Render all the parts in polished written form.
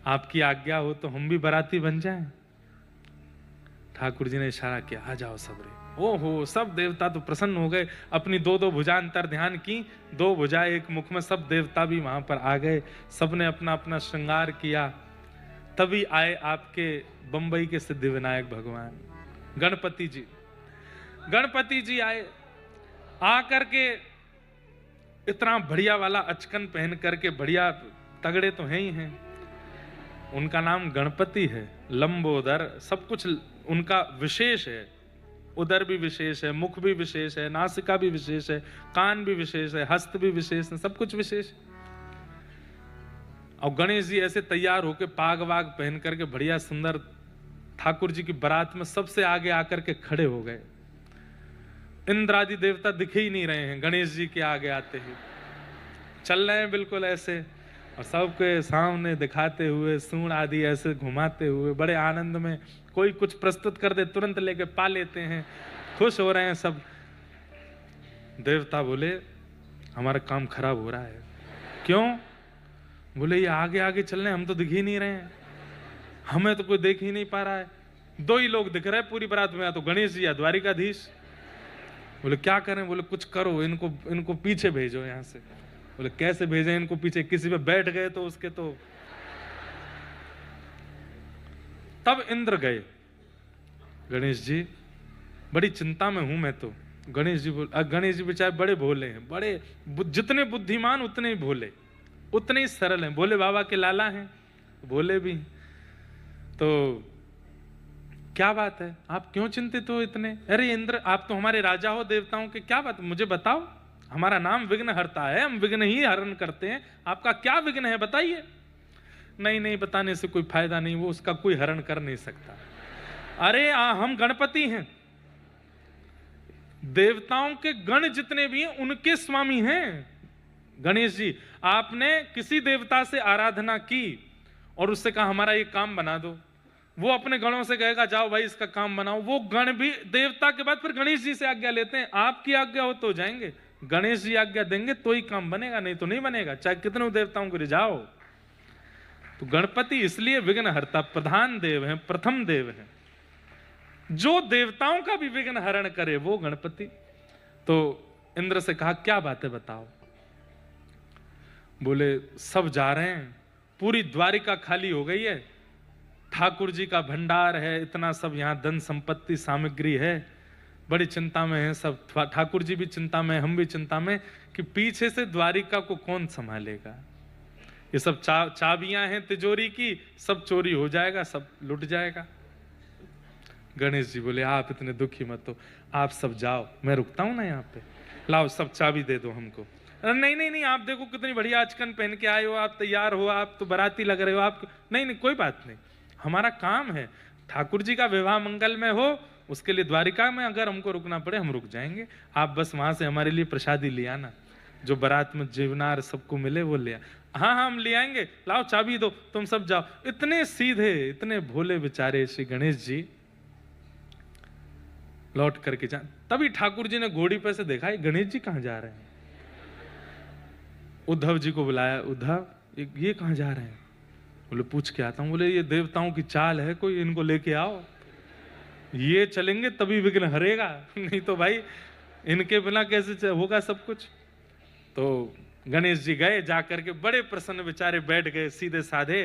आपकी आज्ञा हो तो हम भी बाराती बन जाएं। ठाकुर जी ने इशारा किया, आ जाओ सब रे। ओहो, सब देवता तो प्रसन्न हो गए, अपनी दो दो भुजा अंतर ध्यान की, दो भुजा एक मुख में, सब देवता भी वहां पर आ गए, सबने अपना अपना श्रृंगार किया। तभी आए आपके बंबई के सिद्धि विनायक भगवान गणपति जी। गणपति जी आए, आकर के इतना बढ़िया वाला अचकन पहन करके, बढ़िया तगड़े तो हैं ही हैं। उनका नाम गणपति है, लंबोदर, सब कुछ उनका विशेष है। उदर भी विशेष है, मुख भी विशेष है, नासिका भी विशेष है, कान भी विशेष है, हस्त भी विशेष है, सब कुछ विशेष है। और गणेश जी ऐसे तैयार होके पाग वाग पहन करके बढ़िया सुंदर ठाकुर जी की बारात में सबसे आगे आकर के खड़े हो गए। इंद्र आदि देवता दिखे ही नहीं रहे हैं, गणेश जी के आगे आते ही चल रहे हैं बिल्कुल ऐसे, और सबके सामने दिखाते हुए सूंड आदि ऐसे घुमाते हुए बड़े आनंद में। कोई कुछ प्रस्तुत कर दे तुरंत लेके पा लेते हैं, खुश हो रहे हैं सब। देवता बोले हमारा काम खराब हो रहा है। क्यों? बोले ये आगे आगे चल रहे हैं, हम तो दिख ही नहीं रहे हैं, हमें तो कोई देख ही नहीं पा रहा है। दो ही लोग दिख रहे हैं पूरी बारात में, या तो गणेश जी या द्वारिकाधीश। बोले क्या करें? बोले कुछ करो, इनको पीछे भेजो यहां से। बोले कैसे भेजें इनको पीछे? किसी पे बैठ गए तो उसके तो। तब इंद्र गए, गणेश जी बड़ी चिंता में हूं मैं तो। गणेश जी बेचारे बड़े भोले हैं, बड़े जितने बुद्धिमान उतने ही भोले, उतने ही सरल हैं। भोले बाबा के लाला हैं, भोले भी। तो क्या बात है, आप क्यों चिंतित हो इतने? अरे इंद्र, आप तो हमारे राजा हो देवताओं के, क्या बात मुझे बताओ। हमारा नाम विघ्न हरता है, हम विघ्न ही हरण करते हैं, आपका क्या विघ्न है बताइए। नहीं नहीं, बताने से कोई फायदा नहीं, वो उसका कोई हरण कर नहीं सकता। अरे हम गणपति हैं, देवताओं के गण जितने भी हैं उनके स्वामी हैं गणेश जी। आपने किसी देवता से आराधना की और उससे कहा हमारा ये काम बना दो, वो अपने गणों से कहेगा जाओ भाई इसका काम बनाओ। वो गण भी देवता के बाद फिर गणेश जी से आज्ञा लेते हैं, आपकी आज्ञा हो तो जाएंगे, गणेश जी आज्ञा देंगे तो ही काम बनेगा, नहीं तो नहीं बनेगा, चाहे कितने देवताओं को रिझाओ। तो गणपति इसलिए विघ्नहर्ता प्रधान देव हैं, प्रथम देव हैं, जो देवताओं का भी विघ्न हरण करे वो गणपति। तो इंद्र से कहा क्या बात है बताओ। बोले सब जा रहे हैं, पूरी द्वारिका खाली हो गई है, ठाकुर जी का भंडार है, इतना सब यहाँ धन संपत्ति सामग्री है, बड़ी चिंता में है सब। ठाकुर जी भी चिंता में, हम भी चिंता में कि पीछे से द्वारिका को कौन संभालेगा। ये सब चाबियां हैं तिजोरी की, सब चोरी हो जाएगा, सब लुट जाएगा। गणेश जी बोले आप इतने दुखी मत हो, आप सब जाओ, मैं रुकता हूं ना यहाँ पे, लाओ सब चाबी दे दो हमको। नहीं नहीं नहीं, आप देखो कितनी बढ़िया आचकन पहन के आए हो, आप तैयार हो, आप तो बाराती लग रहे हो, आप नहीं नहीं कोई बात नहीं, हमारा काम है ठाकुर जी का विवाह मंगल में हो, उसके लिए द्वारिका में अगर हमको रुकना पड़े हम रुक जाएंगे, आप बस वहां से हमारे लिए प्रसादी ले आना, जो बारात में जीवनार सबको मिले वो ले आ। हाँ हाँ हम ले आएंगे, लाओ चाबी दो, तुम सब जाओ। इतने सीधे, इतने भोले बेचारे श्री गणेश जी लौट करके जा। तभी ठाकुर जी ने घोड़ी पे से देखा ये गणेश जी कहां जा रहे हैं। उद्धव जी को बुलाया, उद्धव ये कहां जा रहे हैं? बोले पूछ के आता हूं। बोले ये देवताओं की चाल है कोई, इनको लेके आओ, ये चलेंगे तभी विघ्न हरेगा, नहीं तो भाई इनके बिना कैसे होगा सब कुछ। तो गणेश जी गए, जाकर के बड़े प्रसन्न बेचारे बैठ गए, सीधे साधे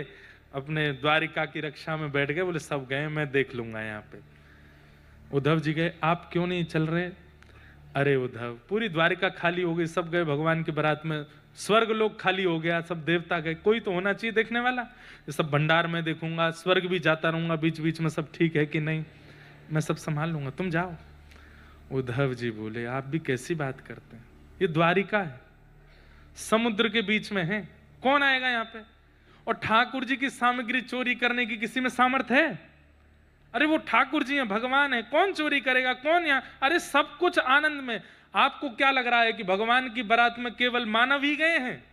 अपने द्वारिका की रक्षा में बैठ गए। बोले सब गए, मैं देख लूंगा यहाँ पे। उद्धव जी गए, आप क्यों नहीं चल रहे? अरे उद्धव पूरी द्वारिका खाली हो गई, सब गए भगवान की बारात में, स्वर्ग लोग खाली हो गया, सब देवता गए, कोई तो होना चाहिए देखने वाला। ये सब भंडार में देखूंगा, स्वर्ग भी जाता रहूंगा बीच बीच में, सब ठीक है कि नहीं, मैं सब संभाल लूंगा, तुम जाओ। उद्धव जी बोले आप भी कैसी बात करते हैं, ये द्वारिका है, समुद्र के बीच में है, कौन आएगा यहाँ पे? और ठाकुर जी की सामग्री चोरी करने की किसी में सामर्थ्य है? अरे वो ठाकुर जी हैं, भगवान है, कौन चोरी करेगा, कौन यहाँ? अरे सब कुछ आनंद में। आपको क्या लग रहा है कि भगवान की बारात में केवल मानव ही गए हैं?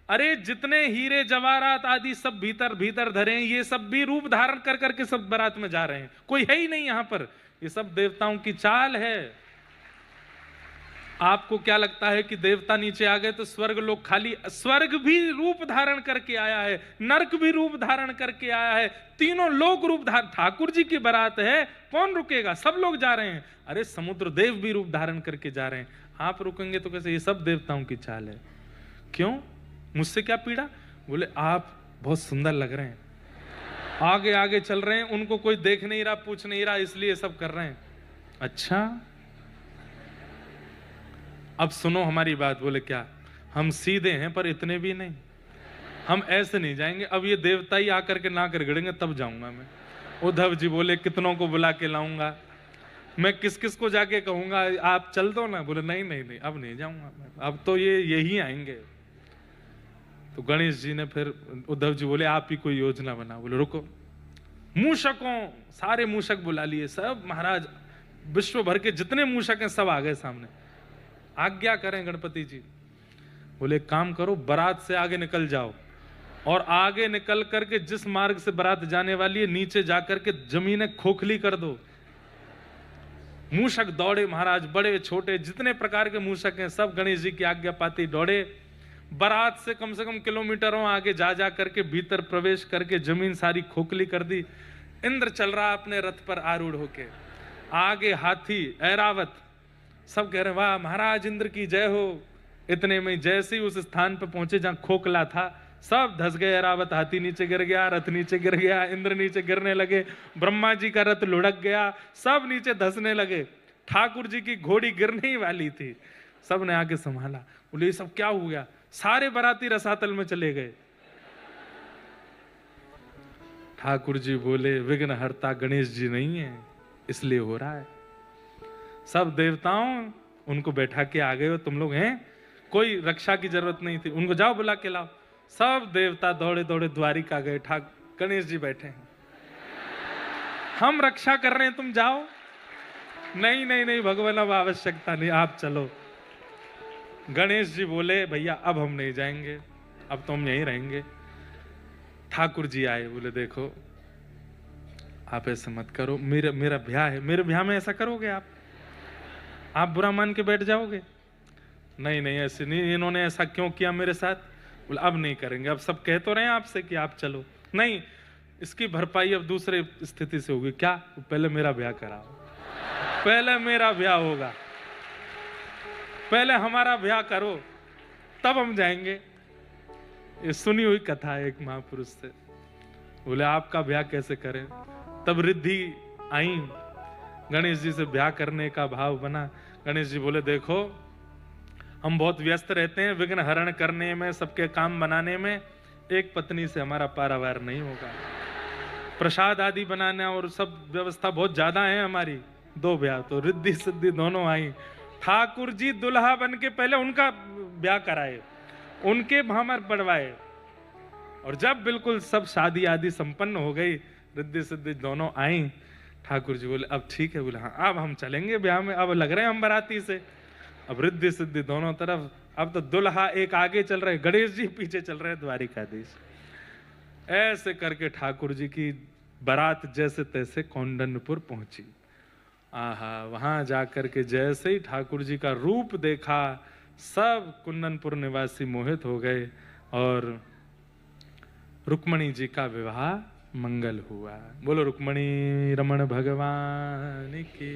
अरे जितने हीरे जवाहरात आदि सब भीतर भीतर धरे हैं, ये सब भी रूप धारण कर करके सब बारात में जा रहे हैं, कोई है ही नहीं यहाँ पर, ये सब देवताओं की चाल है। आपको क्या लगता है कि देवता नीचे आ गए तो स्वर्ग लोग खाली? स्वर्ग भी रूप धारण करके आया है, नरक भी रूप धारण करके आया है, तीनों लोग रूप धारण। ठाकुर जी की बारात है, कौन रुकेगा? सब लोग जा रहे हैं। अरे समुद्र देव भी रूप धारण करके जा रहे हैं, आप रुकेंगे तो कैसे? ये सब देवताओं की चाल है। क्यों? मुझसे क्या पीड़ा? बोले आप बहुत सुंदर लग रहे हैं, आगे आगे चल रहे हैं, उनको कोई देख नहीं रहा, पूछ नहीं रहा, इसलिए सब कर रहे हैं। अच्छा, अब सुनो हमारी बात। बोले क्या? हम सीधे हैं पर इतने भी नहीं, हम ऐसे नहीं जाएंगे। अब ये देवता ही आकर के ना कर गिड़ेंगे तब जाऊंगा मैं। उद्धव जी बोले कितनों को बुला के लाऊंगा, मैं किस किस को जाके कहूंगा आप चल दो ना? बोले नहीं नहीं नहीं, अब नहीं जाऊंगा मैं, अब तो ये यही आएंगे। तो गणेश जी ने फिर, उद्धव जी बोले आप ही कोई योजना बना। बोले रुको, मूषकों, सारे मूषक बुला लिए, सब महाराज विश्व भर के जितने मूषक हैं सब आ गए सामने। आज्ञा करें गणपति जी। बोले एक काम करो, बारात से आगे निकल जाओ और आगे निकल करके जिस मार्ग से बारात जाने वाली है नीचे जाकर के जमीनें खोखली कर दो। मूषक दौड़े महाराज, बड़े छोटे जितने प्रकार के मूषक हैं सब गणेश जी की आज्ञा पाती दौड़े। बारात से कम किलोमीटरों आगे जा जा करके भीतर प्रवेश करके जमीन सारी खोखली कर दी। इंद्र चल रहा अपने रथ पर आरूढ़ होके, आगे हाथी ऐरावत, सब कह रहे वाह महाराज इंद्र की जय हो। इतने में जैसे ही उस स्थान पर पहुंचे जहां खोखला था, सब धस गए। ऐरावत हाथी नीचे गिर गया, रथ नीचे गिर गया, इंद्र नीचे गिरने लगे, ब्रह्मा जी का रथ लुढ़क गया, सब नीचे धसने लगे। ठाकुर जी की घोड़ी गिरने ही वाली थी, सब ने आके संभाला। बोले ये सब क्या हो गया? सारे बाराती रसातल में चले गए। ठाकुर जी बोले विघ्न हरता गणेश जी नहीं है, इसलिए हो रहा है। सब देवताओं उनको बैठा के आ गए हो तुम लोग, हैं कोई रक्षा की जरूरत नहीं थी, उनको जाओ बुला के लाओ। सब देवता दौड़े दौड़े द्वारिका गए, गणेश जी बैठे हैं, हम रक्षा कर रहे हैं तुम जाओ। नहीं नहीं नहीं भगवान, अब आवश्यकता नहीं, आप चलो। गणेश जी बोले भैया अब हम नहीं जाएंगे, अब तो हम यहीं रहेंगे। ठाकुर जी आए, बोले देखो आप ऐसा मत करो, मेरा ब्याह है, मेरे ब्याह में ऐसा करोगे आप बुरा मान के बैठ जाओगे? नहीं नहीं ऐसे नहीं, इन्होंने ऐसा क्यों किया मेरे साथ? बोले अब नहीं करेंगे, अब सब कह तो रहे हैं आपसे कि आप चलो। नहीं, इसकी भरपाई अब दूसरे स्थिति से होगी। क्या? पहले मेरा ब्याह कराओ, पहले मेरा ब्याह होगा, पहले हमारा ब्याह करो तब हम जाएंगे। ये सुनी हुई कथा है एक महापुरुष से। बोले आपका ब्याह कैसे करें? तब रिद्धि आई, गणेश जी से ब्याह करने का भाव बना। गणेश जी बोले देखो हम बहुत व्यस्त रहते हैं विघ्न हरण करने में, सबके काम बनाने में, एक पत्नी से हमारा पारावार नहीं होगा। प्रसाद आदि बनाना और सब व्यवस्था बहुत ज्यादा है हमारी। दो ब्याह तो रिद्धि सिद्धि दोनों आई। ठाकुर जी दुल्हा बन के पहले उनका ब्याह कराए, उनके भामर बढ़वाए, और जब बिल्कुल सब शादी आदि संपन्न हो गई, रिद्धि सिद्धि दोनों आई, ठाकुर जी बोले अब ठीक है। बोले हाँ अब हम चलेंगे ब्याह में, अब लग रहे हैं हम बाराती से। अब रिद्धि सिद्धि दोनों तरफ, अब तो दुल्हा एक आगे चल रहे, गणेश जी पीछे चल रहे, द्वारिकाधीश। ऐसे करके ठाकुर जी की बारात जैसे तैसे कौंडन्यपुर पहुंची। आहा, वहां जाकर के जैसे ही ठाकुर जी का रूप देखा, सब कुंदनपुर निवासी मोहित हो गए और रुक्मणी जी का विवाह मंगल हुआ। बोलो रुक्मणी रमण भगवान की।